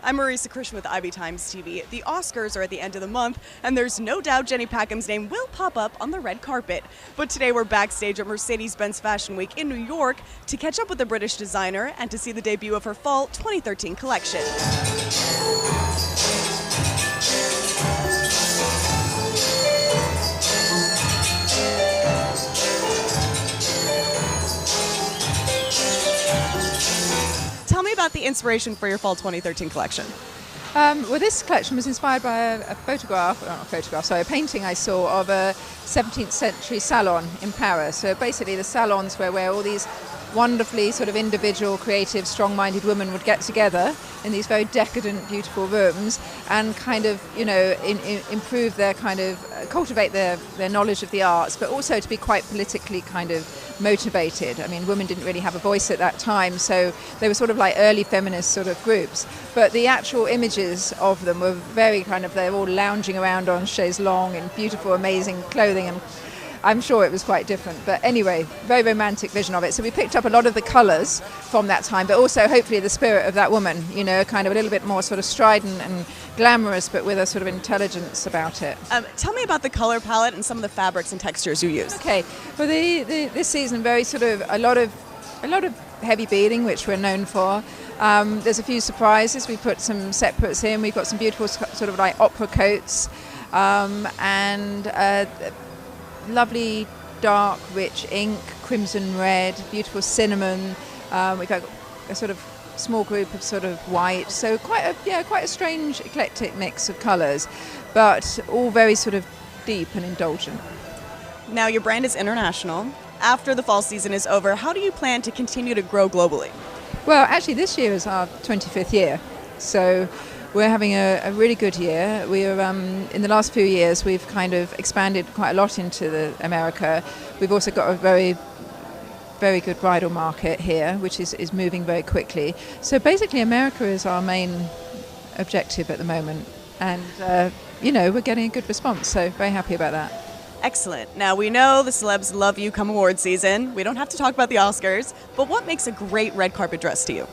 I'm Marisa Christian with IB Times TV. The Oscars are at the end of the month, and there's no doubt Jenny Packham's name will pop up on the red carpet. But today we're backstage at Mercedes-Benz Fashion Week in New York to catch up with the British designer and to see the debut of her Fall 2013 collection. Tell me about the inspiration for your Fall 2013 collection. Well, this collection was inspired by a painting I saw of a 17th century salon in Paris. So basically the salons where all these wonderfully sort of individual, creative, strong-minded women would get together in these very decadent, beautiful rooms and kind of, improve their kind of, cultivate their knowledge of the arts, but also to be quite politically kind of motivated. I mean, women didn't really have a voice at that time, so they were sort of like early feminist sort of groups. But the actual images of them were very kind of, they're all lounging around on chaises longues in beautiful, amazing clothing, and I'm sure it was quite different. But anyway, very romantic vision of it. So we picked up a lot of the colours from that time, but also hopefully the spirit of that woman, kind of a little bit more sort of strident and glamorous, but with a sort of intelligence about it. Tell me about the color palette and some of the fabrics and textures you used. Okay, for this season, very sort of a lot of heavy beading, which we're known for. There's a few surprises. We put some separates in. We've got some beautiful sort of like opera coats and lovely dark rich ink, crimson red, beautiful cinnamon. We've got a sort of small group of sort of white, so quite a strange eclectic mix of colours, but all very sort of deep and indulgent. Now your brand is international. After the fall season is over, how do you plan to continue to grow globally? Well, actually this year is our 25th year, so we're having a really good year. We are in the last few years we've kind of expanded quite a lot into America. We've also got a very good bridal market here, which is moving very quickly. So basically America is our main objective at the moment, and we're getting a good response, so very happy about that. Excellent. Now we know the celebs love you come award season. We don't have to talk about the Oscars, but what makes a great red carpet dress to you?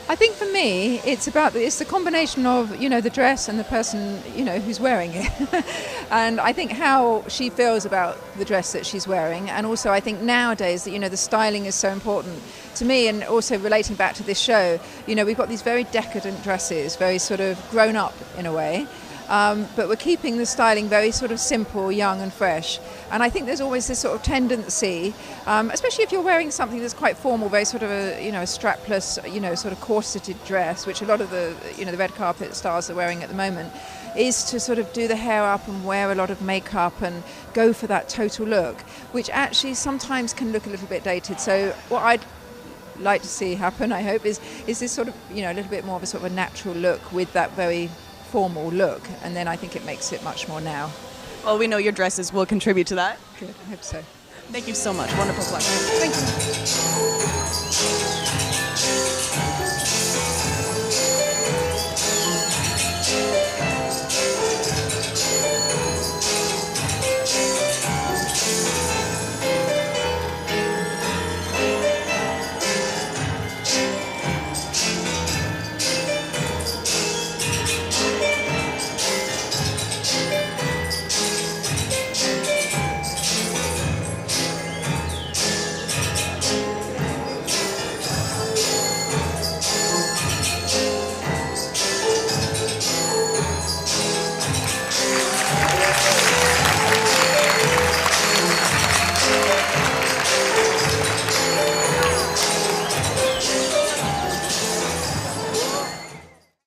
I think for me, it's the combination of, the dress and the person, who's wearing it. And I think how she feels about the dress that she's wearing. And also I think nowadays, the styling is so important to me, and also relating back to this show, we've got these very decadent dresses, very sort of grown up in a way. But we're keeping the styling very sort of simple, young and fresh. And I think there's always this sort of tendency, especially if you're wearing something that's quite formal, very sort of a strapless, sort of corseted dress, which a lot of the red carpet stars are wearing at the moment, is to sort of do the hair up and wear a lot of makeup and go for that total look, which actually sometimes can look a little bit dated. So what I'd like to see happen, I hope, is this sort of, a little bit more of a sort of a natural look with that very formal look, and then I think it makes it much more now. Well, we know your dresses will contribute to that. Good, I hope so. Thank you so much. Wonderful collection. Thank you.